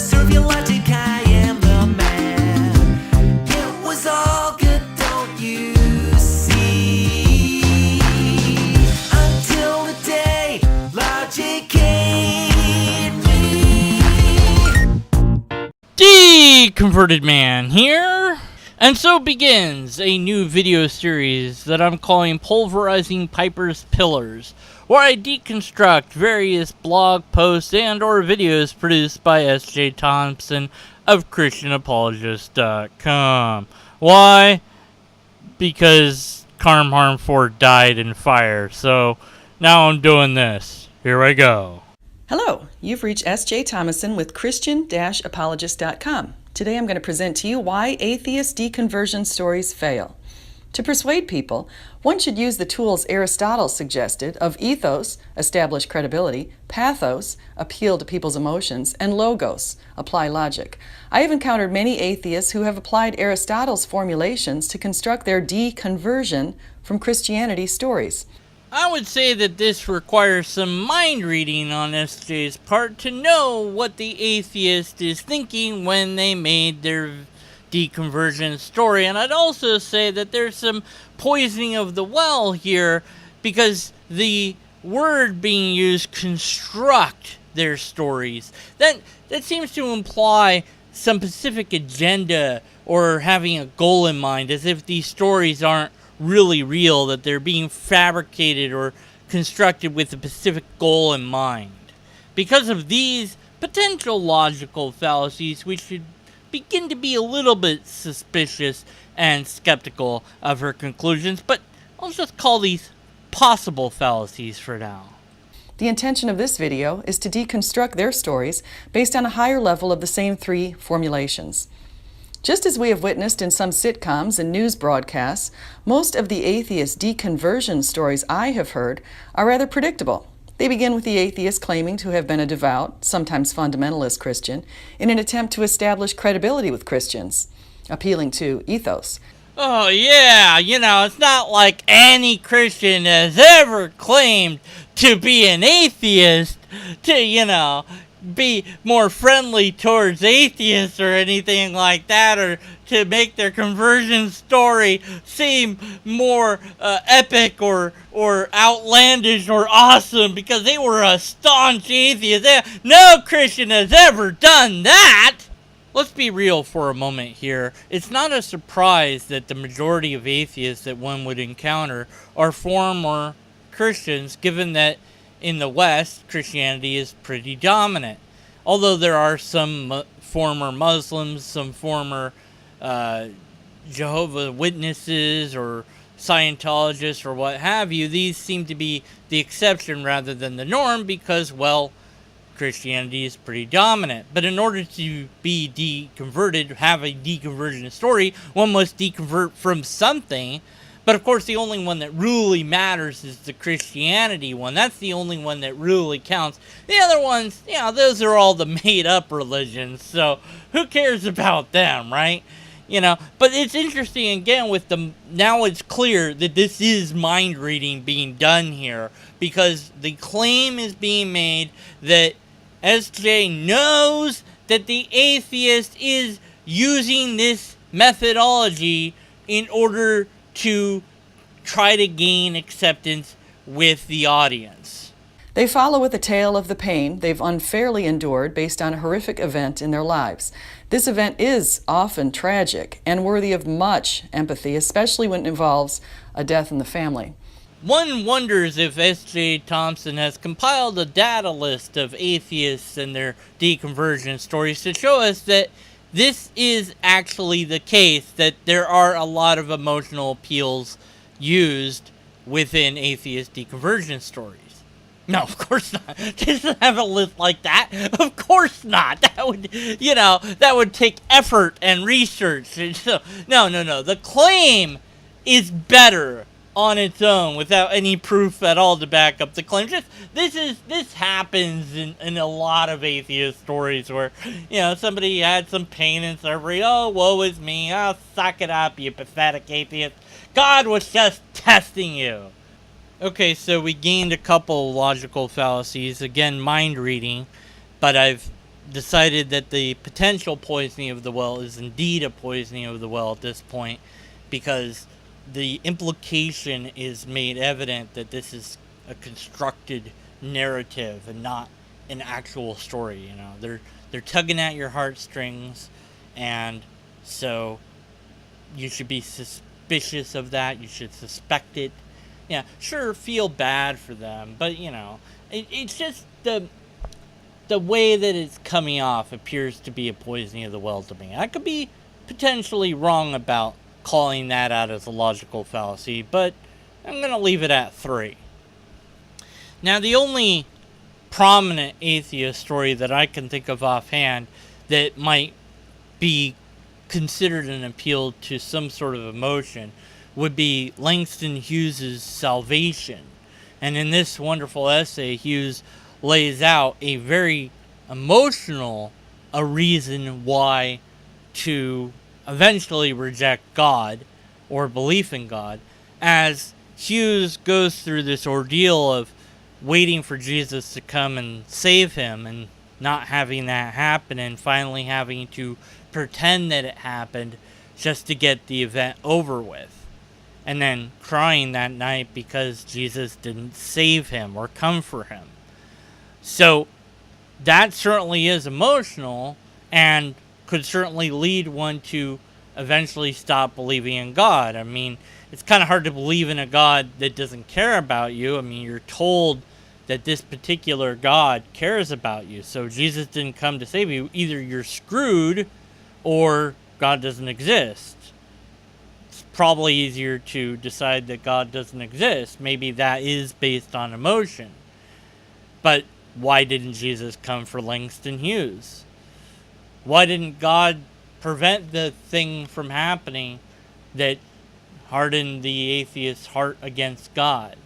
Serve your logic, I am the man. It was all good, don't you see? Until the day logic hate me. Deconverted Man here. And so begins a new video series that I'm calling Pulverizing Pipers Pier, where I deconstruct various blog posts and or videos produced by S.J. Thompson of ChristianApologist.com. Why? Because Carm Harm 4 died in fire, so now I'm doing this. Here I go. Hello, you've reached S.J. Thomason with Christian-Apologist.com. Today I'm going to present to you why atheist deconversion stories fail. To persuade people, one should use the tools Aristotle suggested of ethos, establish credibility, pathos, appeal to people's emotions, and logos, apply logic. I have encountered many atheists who have applied Aristotle's formulations to construct their deconversion from Christianity stories. I would say that this requires some mind reading on SJ's part to know what the atheist is thinking when they made their deconversion story. And I'd also say that there's some poisoning of the well here, because the word being used, construct their stories, that seems to imply some specific agenda or having a goal in mind, as if these stories aren't really real, that they're being fabricated or constructed with a specific goal in mind. Because of these potential logical fallacies, we should begin to be a little bit suspicious and skeptical of her conclusions, but I'll just call these possible fallacies for now. The intention of this video is to deconstruct their stories based on a higher level of the same three formulations. Just as we have witnessed in some sitcoms and news broadcasts, most of the atheist deconversion stories I have heard are rather predictable. They begin with the atheist claiming to have been a devout, sometimes fundamentalist Christian, in an attempt to establish credibility with Christians, appealing to ethos. Oh yeah, it's not like any Christian has ever claimed to be an atheist, to, be more friendly towards atheists or anything like that, or to make their conversion story seem more epic or outlandish or awesome because they were a staunch atheist. No Christian has ever done that! Let's be real for a moment here. It's not a surprise that the majority of atheists that one would encounter are former Christians, given that in the West, Christianity is pretty dominant. Although there are some former Muslims, some former Jehovah's Witnesses or Scientologists or what have you, these seem to be the exception rather than the norm because, well, Christianity is pretty dominant. But in order to be deconverted, have a deconversion story, one must deconvert from something. But of course, the only one that really matters is the Christianity one. That's the only one that really counts. The other ones, those are all the made-up religions. So who cares about them, right? But it's interesting, again, with now it's clear that this is mind reading being done here, because the claim is being made that SJ knows that the atheist is using this methodology in order to try to gain acceptance with the audience. They follow with a tale of the pain they've unfairly endured based on a horrific event in their lives. This event is often tragic and worthy of much empathy, especially when it involves a death in the family. One wonders if S.J. Thompson has compiled a data list of atheists and their deconversion stories to show us that this is actually the case, that there are a lot of emotional appeals used within atheist deconversion stories. No, of course not. It doesn't have a list like that. Of course not. That would take effort and research. No. The claim is better on its own without any proof at all to back up the claim. This happens in a lot of atheist stories where, somebody had some pain and suffering. Oh, woe is me. Oh, suck it up, you pathetic atheist. God was just testing you. Okay, so we gained a couple logical fallacies. Again, mind reading. But I've decided that the potential poisoning of the well is indeed a poisoning of the well at this point, because the implication is made evident that this is a constructed narrative and not an actual story. You know, they're tugging at your heartstrings, and so you should be suspicious of that. You should suspect it. Yeah, sure, feel bad for them, but you know, it's just the way that it's coming off appears to be a poisoning of the well to me. I could be potentially wrong about calling that out as a logical fallacy, but I'm going to leave it at 3. Now, the only prominent atheist story that I can think of offhand that might be considered an appeal to some sort of emotion would be Langston Hughes's Salvation. And in this wonderful essay, Hughes lays out a very emotional reason why to eventually reject God or belief in God, as Hughes goes through this ordeal of waiting for Jesus to come and save him and not having that happen, and finally having to pretend that it happened just to get the event over with, and then crying that night because Jesus didn't save him or come for him. So that certainly is emotional and could certainly lead one to eventually stop believing in God. I mean, it's kind of hard to believe in a God that doesn't care about you. I mean, you're told that this particular God cares about you. So Jesus didn't come to save you. Either you're screwed or God doesn't exist. It's probably easier to decide that God doesn't exist. Maybe that is based on emotion. But why didn't Jesus come for Langston Hughes? Why didn't God prevent the thing from happening that hardened the atheist's heart against God?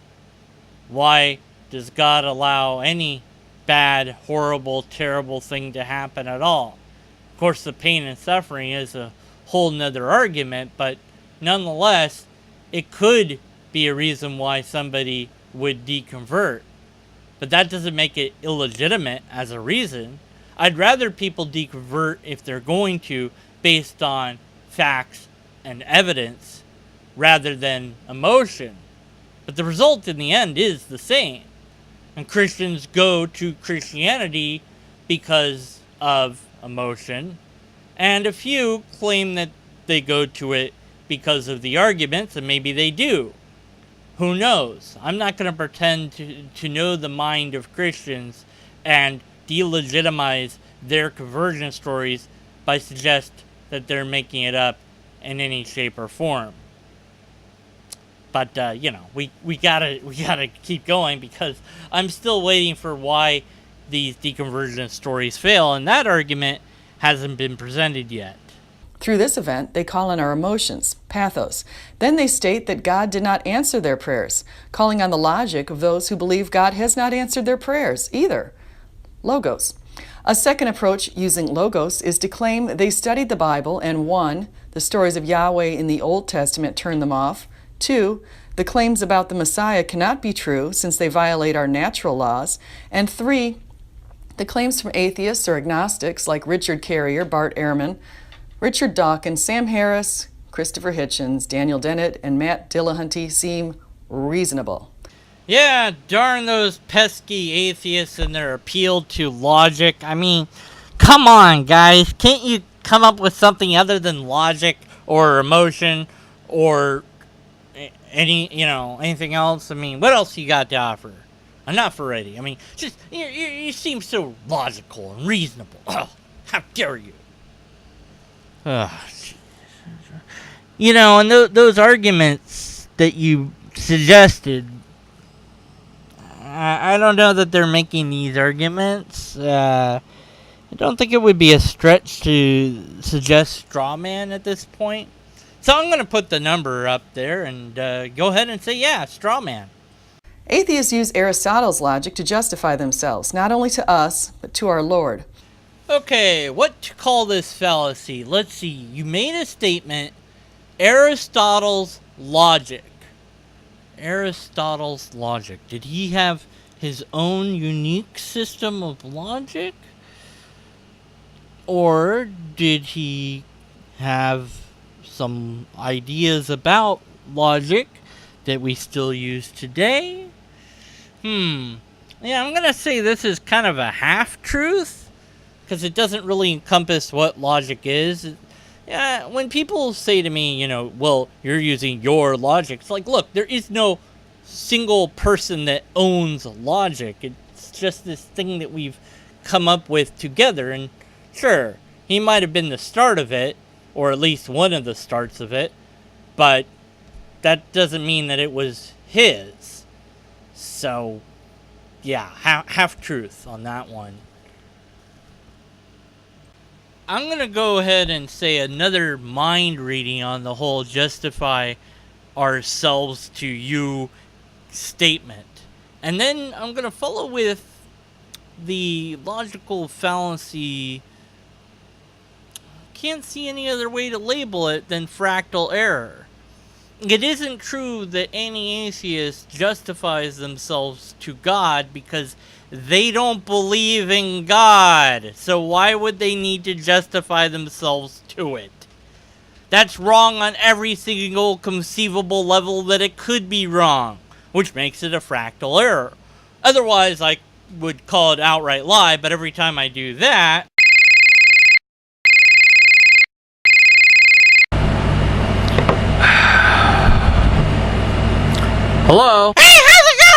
Why does God allow any bad, horrible, terrible thing to happen at all? Of course, the pain and suffering is a whole nother argument, but nonetheless, it could be a reason why somebody would deconvert. But that doesn't make it illegitimate as a reason. I'd rather people deconvert if they're going to based on facts and evidence rather than emotion. But the result in the end is the same. And Christians go to Christianity because of emotion, and a few claim that they go to it because of the arguments, and maybe they do. Who knows? I'm not going to pretend to know the mind of Christians and delegitimize their conversion stories by suggest that they're making it up in any shape or form. But you know, we gotta keep going, because I'm still waiting for why these deconversion stories fail, and that argument hasn't been presented yet. Through this event, they call on our emotions, pathos. Then they state that God did not answer their prayers, calling on the logic of those who believe God has not answered their prayers either. Logos. A second approach using logos is to claim they studied the Bible and 1. The stories of Yahweh in the Old Testament turn them off. 2. The claims about the Messiah cannot be true since they violate our natural laws. And 3. The claims from atheists or agnostics like Richard Carrier, Bart Ehrman, Richard Dawkins, Sam Harris, Christopher Hitchens, Daniel Dennett, and Matt Dillahunty seem reasonable. Yeah, darn those pesky atheists and their appeal to logic. I mean, come on, guys. Can't you come up with something other than logic or emotion or anything else? I mean, what else you got to offer? Enough already. I mean, just you seem so logical and reasonable. Oh, how dare you? Oh, and those arguments that you suggested, I don't know that they're making these arguments. I don't think it would be a stretch to suggest straw man at this point. So I'm going to put the number up there and go ahead and say, yeah, straw man. Atheists use Aristotle's logic to justify themselves, not only to us, but to our Lord. Okay, what to call this fallacy? Let's see. You made a statement, Aristotle's logic. Aristotle's logic. Did he have his own unique system of logic? Or did he have some ideas about logic that we still use today? Yeah, I'm going to say this is kind of a half-truth, because it doesn't really encompass what logic is. Yeah, when people say to me, well, you're using your logic, it's like, look, there is no single person that owns logic. It's just this thing that we've come up with together. And sure, he might have been the start of it, or at least one of the starts of it, but that doesn't mean that it was his. So, yeah, half truth on that one. I'm going to go ahead and say another mind reading on the whole justify ourselves to you statement. And then I'm going to follow with the logical fallacy. Can't see any other way to label it than fractal error. It isn't true that any atheist justifies themselves to God because they don't believe in God. So why would they need to justify themselves to it? That's wrong on every single conceivable level that it could be wrong, which makes it a fractal error. Otherwise, I would call it outright lie, but every time I do that, hello? Hey, how's it going?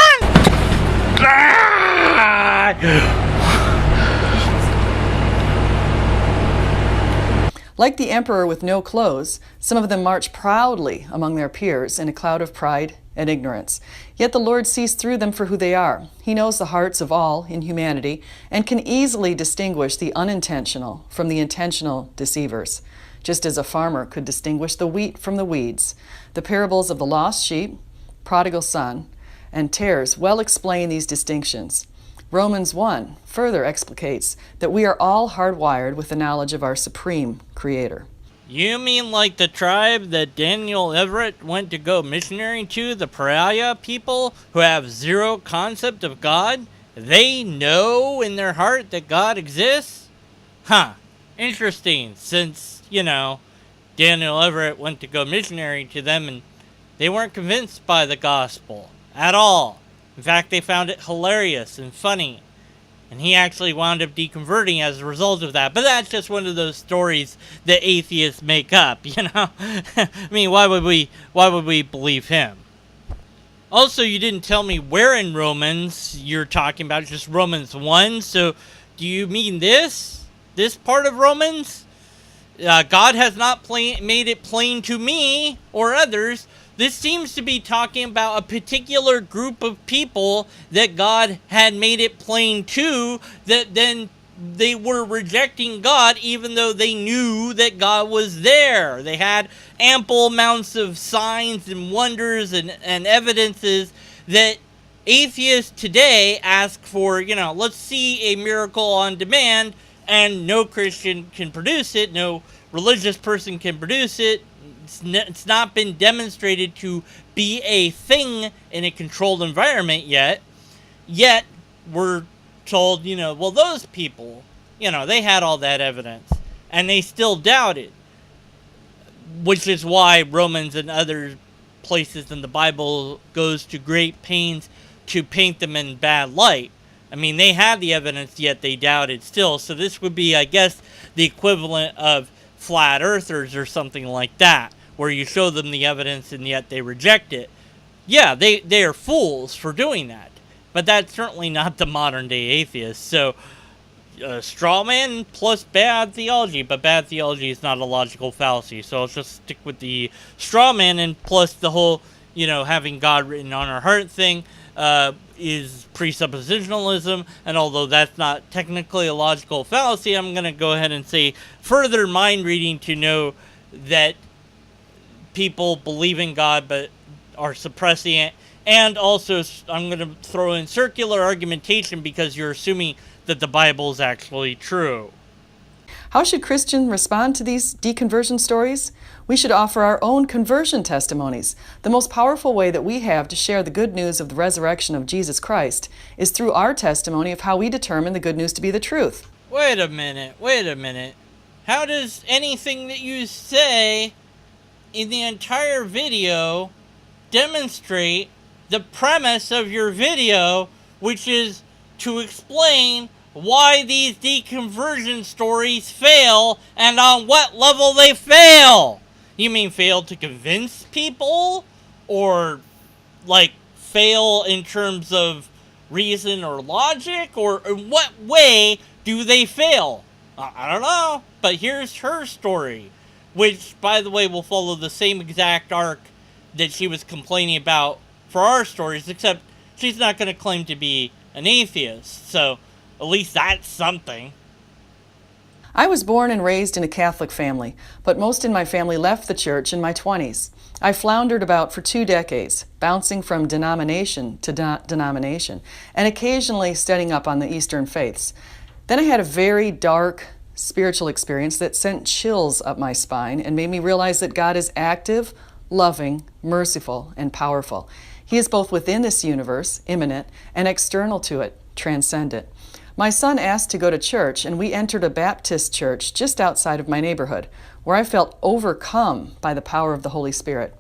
Like the emperor with no clothes, some of them march proudly among their peers in a cloud of pride and ignorance. Yet the Lord sees through them for who they are. He knows the hearts of all in humanity and can easily distinguish the unintentional from the intentional deceivers, just as a farmer could distinguish the wheat from the weeds. The parables of the lost sheep, prodigal son, and tares well explain these distinctions. Romans 1 further explicates that we are all hardwired with the knowledge of our supreme Creator. You mean like the tribe that Daniel Everett went to go missionary to, the pariah people who have zero concept of God? They know in their heart that God exists? Huh. Interesting, since, Daniel Everett went to go missionary to them and they weren't convinced by the gospel at all. In fact, they found it hilarious and funny. And he actually wound up deconverting as a result of that. But that's just one of those stories that atheists make up, I mean, why would we believe him? Also, you didn't tell me where in Romans you're talking about, just Romans 1. So, do you mean this part of Romans? God has not made it plain to me or others. This seems to be talking about a particular group of people that God had made it plain to, that then they were rejecting God even though they knew that God was there. They had ample amounts of signs and wonders and evidences that atheists today ask for, let's see a miracle on demand, and no Christian can produce it, no religious person can produce it. It's not been demonstrated to be a thing in a controlled environment yet. Yet, we're told, well, those people, they had all that evidence. And they still doubted. Which is why Romans and other places in the Bible goes to great pains to paint them in bad light. I mean, they had the evidence, yet they doubted still. So this would be, I guess, the equivalent of flat earthers or something like that, where you show them the evidence and yet they reject it. Yeah, they are fools for doing that. But that's certainly not the modern day atheist. So, straw man plus bad theology. But bad theology is not a logical fallacy. So let's just stick with the straw man, and plus the whole, having God written on our heart thing is presuppositionalism. And although that's not technically a logical fallacy, I'm going to go ahead and say further mind reading to know that people believe in God but are suppressing it. And also, I'm going to throw in circular argumentation because you're assuming that the Bible is actually true. How should Christians respond to these deconversion stories? We should offer our own conversion testimonies. The most powerful way that we have to share the good news of the resurrection of Jesus Christ is through our testimony of how we determine the good news to be the truth. Wait a minute, wait a minute. How does anything that you say in the entire video demonstrate the premise of your video, which is to explain why these deconversion stories fail and on what level they fail? You mean fail to convince people? Or, like, fail in terms of reason or logic? Or in what way do they fail? I don't know, but here's her story, which, by the way, will follow the same exact arc that she was complaining about for our stories, except she's not going to claim to be an atheist, so at least that's something. I was born and raised in a Catholic family, but most in my family left the church in my 20s. I floundered about for 2 decades, bouncing from denomination to denomination, and occasionally studying up on the Eastern faiths. Then I had a very dark spiritual experience that sent chills up my spine and made me realize that God is active, loving, merciful, and powerful. He is both within this universe, immanent, and external to it, transcendent. My son asked to go to church, and we entered a Baptist church just outside of my neighborhood, where I felt overcome by the power of the Holy Spirit.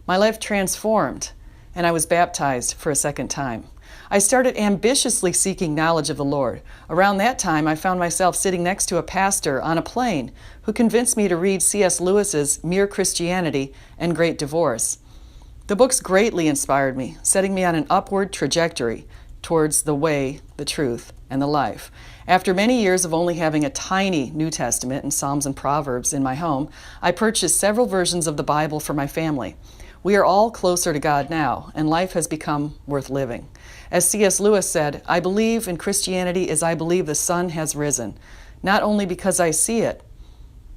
My life transformed, and I was baptized for a second time. I started ambitiously seeking knowledge of the Lord. Around that time, I found myself sitting next to a pastor on a plane who convinced me to read C.S. Lewis's Mere Christianity and Great Divorce. The books greatly inspired me, setting me on an upward trajectory towards the way, the truth, and the life. After many years of only having a tiny New Testament and Psalms and Proverbs in my home, I purchased several versions of the Bible for my family. We are all closer to God now, and life has become worth living. As C.S. Lewis said, I believe in Christianity as I believe the sun has risen, not only because I see it,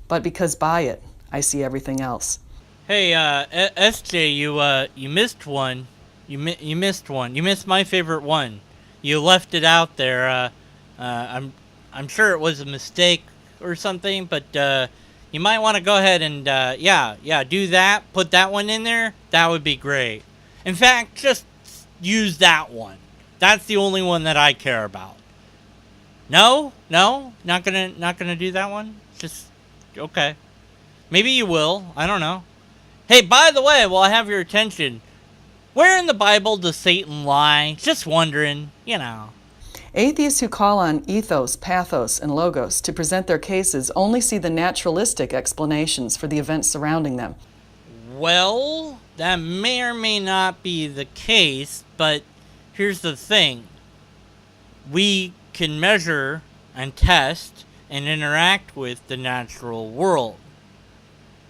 but because by it I see everything else. Hey, SJ, you missed one. You missed one. You missed my favorite one. You left it out there. I'm sure it was a mistake or something, but you might want to go ahead and do that. Put that one in there. That would be great. In fact, just use that one. That's the only one that I care about. No, not gonna do that one. Just okay. Maybe you will. I don't know. Hey, by the way, while I have your attention, where in the Bible does Satan lie? Just wondering, you know. Atheists who call on ethos, pathos, and logos to present their cases only see the naturalistic explanations for the events surrounding them. Well, that may or may not be the case, but here's the thing. We can measure and test and interact with the natural world.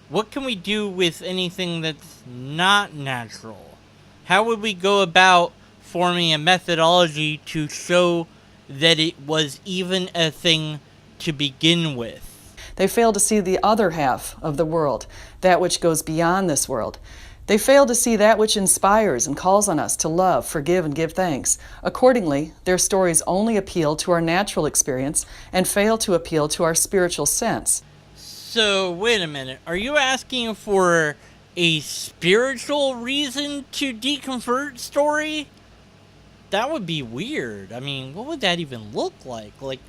What can we do with anything that's not natural? How would we go about forming a methodology to show that it was even a thing to begin with? They fail to see the other half of the world, that which goes beyond this world. They fail to see that which inspires and calls on us to love, forgive, and give thanks. Accordingly, their stories only appeal to our natural experience and fail to appeal to our spiritual sense. So, wait a minute. Are you asking for a spiritual reason to deconvert story? That would be weird. I mean, what would that even look like? Like,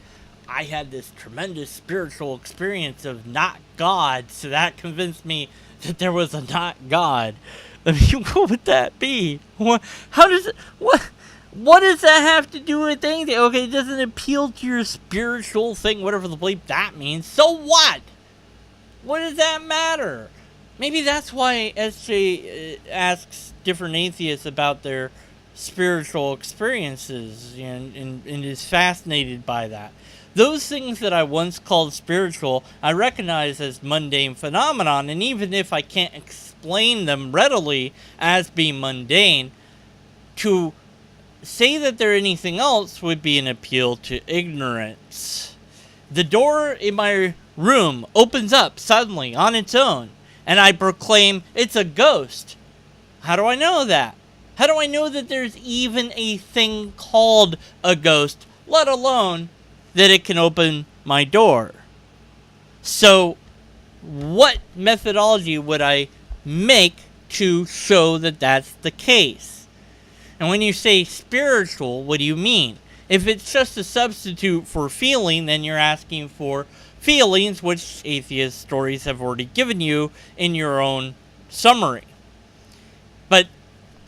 I had this tremendous spiritual experience of not God, so that convinced me that there was a not God. I mean, what would that be? What does that have to do with anything? Okay, it doesn't appeal to your spiritual thing, whatever the bleep that means. So what? What does that matter? Maybe that's why SJ asks different atheists about their spiritual experiences and is fascinated by that. Those things that I once called spiritual, I recognize as mundane phenomenon, and even if I can't explain them readily as being mundane, to say that they're anything else would be an appeal to ignorance. The door in my room opens up suddenly on its own, and I proclaim it's a ghost. How do I know that? How do I know that there's even a thing called a ghost, let alone that it can open my door? So, what methodology would I make to show that that's the case? And when you say spiritual, what do you mean? If it's just a substitute for feeling, then you're asking for feelings, which atheist stories have already given you in your own summary. But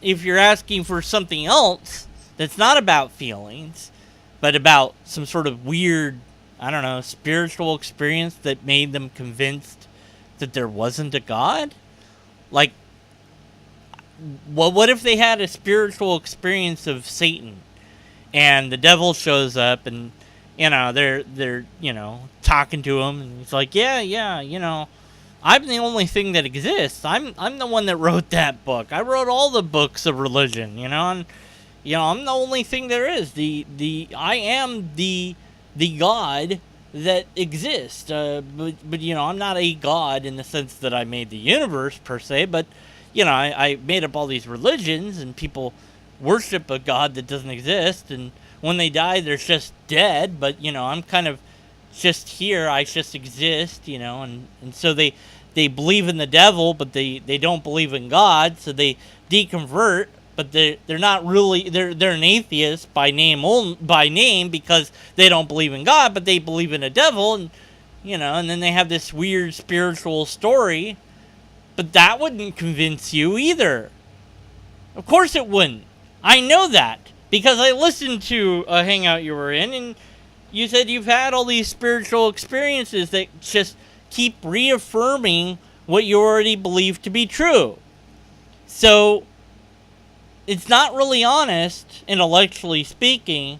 if you're asking for something else that's not about feelings, but about some sort of weird, I don't know, spiritual experience that made them convinced that there wasn't a God? Like, well, what if they had a spiritual experience of Satan and the devil shows up and, they're talking to him and he's like, yeah, I'm the only thing that exists. I'm the one that wrote that book. I wrote all the books of religion, and I'm the only thing there is. I am the God that exists. But I'm not a God in the sense that I made the universe per se, but I made up all these religions and people worship a God that doesn't exist, and when they die they're just dead, but I'm kind of just here, I just exist, and so they believe in the devil, but they don't believe in God, so they deconvert, but they're not really, they're an atheist by name because they don't believe in God, but they believe in a devil, and and then they have this weird spiritual story, but that wouldn't convince you either. Of course it wouldn't. I know that because I listened to a hangout you were in, and you said you've had all these spiritual experiences that just keep reaffirming what you already believe to be true. So, it's not really honest, intellectually speaking,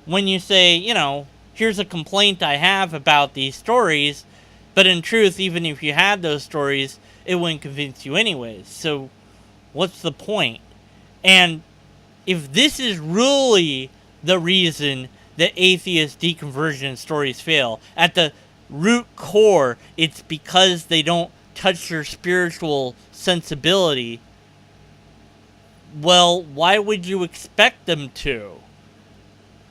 when you say, here's a complaint I have about these stories, but in truth, even if you had those stories, it wouldn't convince you anyways. So, what's the point? And if this is really the reason that atheist deconversion stories fail, at the root core, it's because they don't touch your spiritual sensibility. Well, why would you expect them to?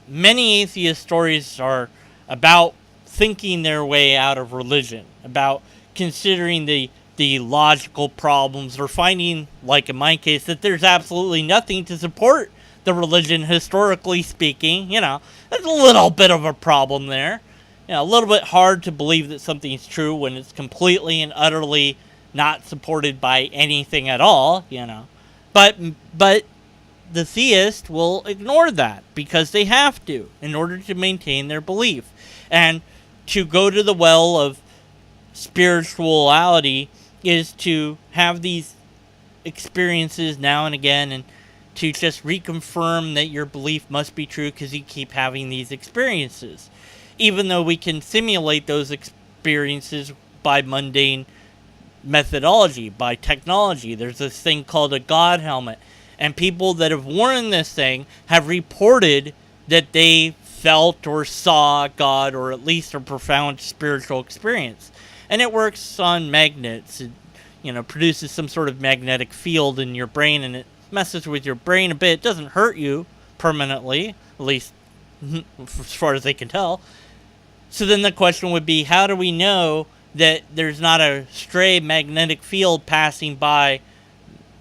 Many atheist stories are about thinking their way out of religion, about considering the logical problems, or finding, like in my case, that there's absolutely nothing to support the religion historically speaking. There's a little bit of a problem there. A little bit hard to believe that something's true when it's completely and utterly not supported by anything at all, But the theist will ignore that because they have to in order to maintain their belief. And to go to the well of spirituality is to have these experiences now and again, and to just reconfirm that your belief must be true because you keep having these experiences. Even though we can simulate those experiences by mundane methodology, by technology. There's this thing called a God helmet, and people that have worn this thing have reported that they felt or saw God, or at least a profound spiritual experience. And it works on magnets. It produces some sort of magnetic field in your brain, and it messes with your brain a bit. It doesn't hurt you permanently, at least as far as they can tell. So then the question would be, how do we know that there's not a stray magnetic field passing by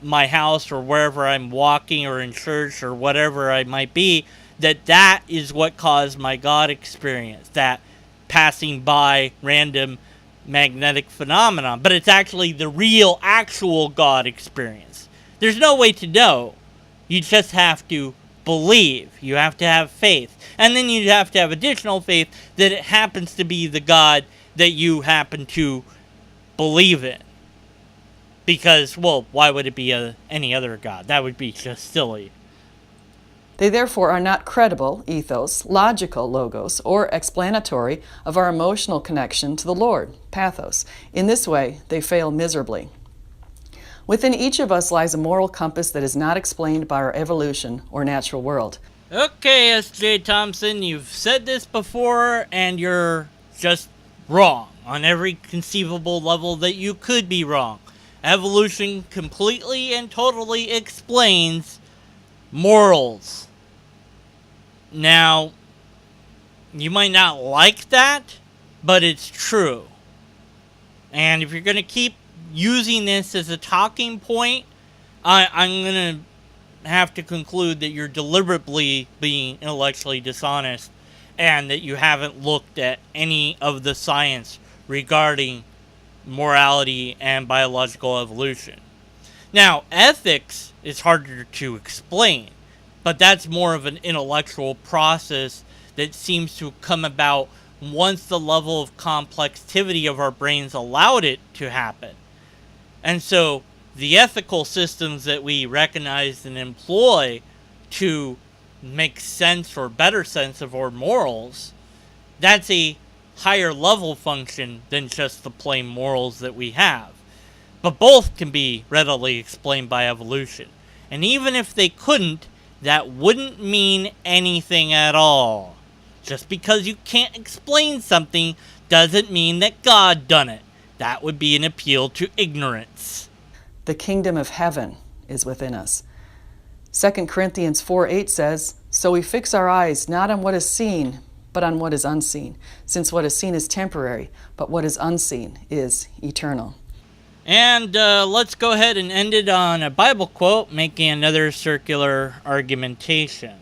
my house or wherever I'm walking or in church or whatever I might be, that is what caused my God experience, that passing by random magnetic phenomenon, but it's actually the real, actual God experience. There's no way to know. You just have to believe. You have to have faith. And then you have to have additional faith that it happens to be the God that you happen to believe in. Because, well, why would it be any other God? That would be just silly. They therefore are not credible, ethos, logical, logos, or explanatory of our emotional connection to the Lord, pathos. In this way, they fail miserably. Within each of us lies a moral compass that is not explained by our evolution or natural world. Okay, S.J. Thompson, you've said this before, and you're just wrong on every conceivable level that you could be wrong. Evolution completely and totally explains morals. Now, you might not like that, but it's true. And if you're going to keep using this as a talking point, I'm going to have to conclude that you're deliberately being intellectually dishonest and that you haven't looked at any of the science regarding morality and biological evolution. Now, ethics is harder to explain, but that's more of an intellectual process that seems to come about once the level of complexity of our brains allowed it to happen. And so, the ethical systems that we recognize and employ to make sense or better sense of our morals, that's a higher level function than just the plain morals that we have. But both can be readily explained by evolution. And even if they couldn't, that wouldn't mean anything at all. Just because you can't explain something doesn't mean that God done it. That would be an appeal to ignorance. The kingdom of heaven is within us. 2 Corinthians 4:8 says, "So we fix our eyes not on what is seen, but on what is unseen, since what is seen is temporary, but what is unseen is eternal." And let's go ahead and end it on a Bible quote, making another circular argumentation.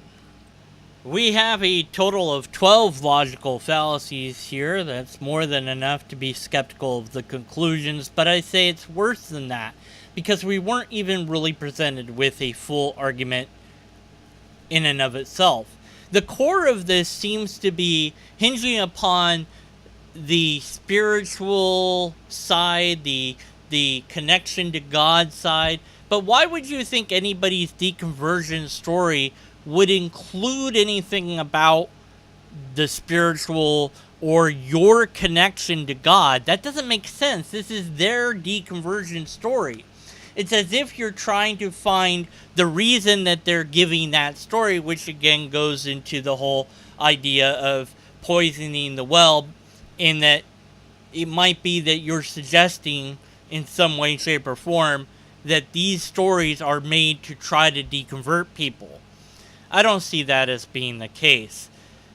We have a total of 12 logical fallacies here. That's more than enough to be skeptical of the conclusions, but I say it's worse than that, because we weren't even really presented with a full argument in and of itself. The core of this seems to be hinging upon the spiritual side, the connection to God side. But why would you think anybody's deconversion story would include anything about the spiritual or your connection to God? That doesn't make sense. This is their deconversion story. It's as if you're trying to find the reason that they're giving that story, which again goes into the whole idea of poisoning the well, in that it might be that you're suggesting in some way, shape, or form that these stories are made to try to deconvert people. I don't see that as being the case.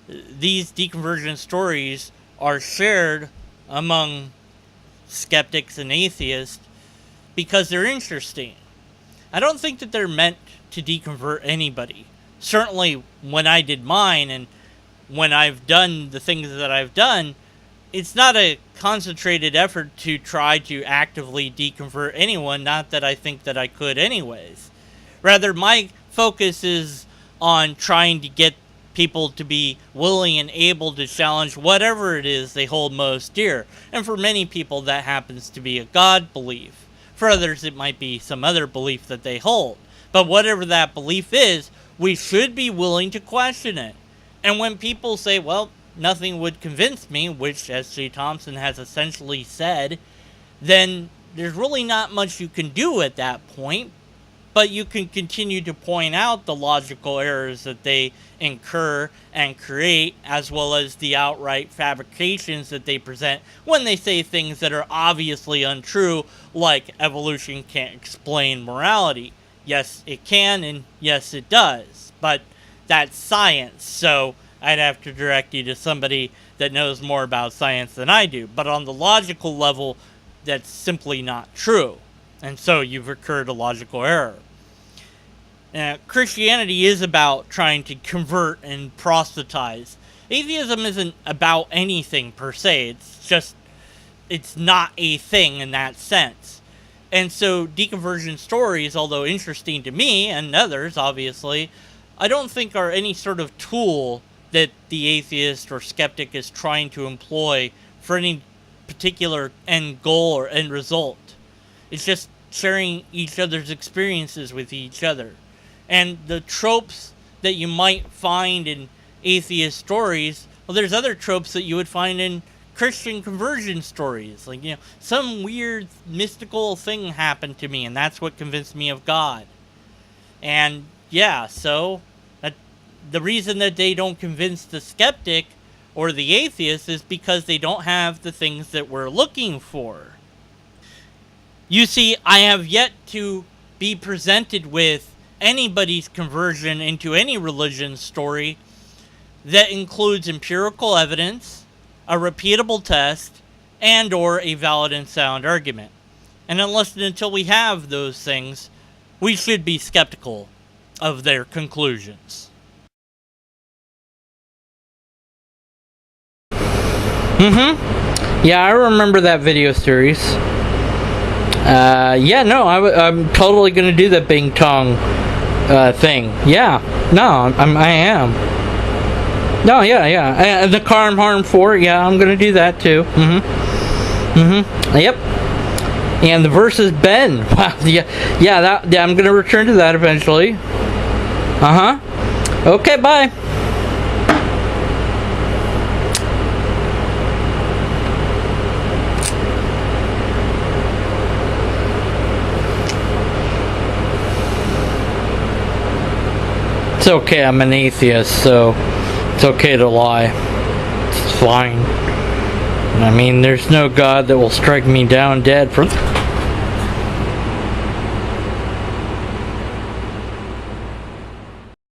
These deconversion stories are shared among skeptics and atheists because they're interesting. I don't think that they're meant to deconvert anybody. Certainly when I did mine and when I've done the things that I've done, it's not a concentrated effort to try to actively deconvert anyone, not that I think that I could anyways. Rather, my focus is on trying to get people to be willing and able to challenge whatever it is they hold most dear. And for many people, that happens to be a God belief. For others, it might be some other belief that they hold. But whatever that belief is, we should be willing to question it. And when people say, well, nothing would convince me, which S.J. Thompson has essentially said, then there's really not much you can do at that point, but you can continue to point out the logical errors that they incur and create, as well as the outright fabrications that they present when they say things that are obviously untrue, like evolution can't explain morality. Yes, it can, and yes, it does, but that's science, so I'd have to direct you to somebody that knows more about science than I do. But on the logical level, that's simply not true. And so you've incurred a logical error. Now, Christianity is about trying to convert and proselytize. Atheism isn't about anything per se. It's not a thing in that sense. And so deconversion stories, although interesting to me and others, obviously, I don't think are any sort of tool that the atheist or skeptic is trying to employ for any particular end goal or end result. It's just sharing each other's experiences with each other. And the tropes that you might find in atheist stories, well, there's other tropes that you would find in Christian conversion stories. Like, some weird mystical thing happened to me, and that's what convinced me of God. And yeah, so the reason that they don't convince the skeptic or the atheist is because they don't have the things that we're looking for. You see, I have yet to be presented with anybody's conversion into any religion story that includes empirical evidence, a repeatable test, and or a valid and sound argument. And unless and until we have those things, we should be skeptical of their conclusions. Yeah, I remember that video series. Yeah, no, I'm totally gonna do that Bing Tong thing. Yeah, no, I am. No, yeah. And the Karm Harm 4, yeah, I'm gonna do that too. Yep. And the versus Ben. Wow, yeah, I'm gonna return to that eventually. Okay, bye. It's okay, I'm an atheist, so it's okay to lie. It's fine. I mean, there's no God that will strike me down dead for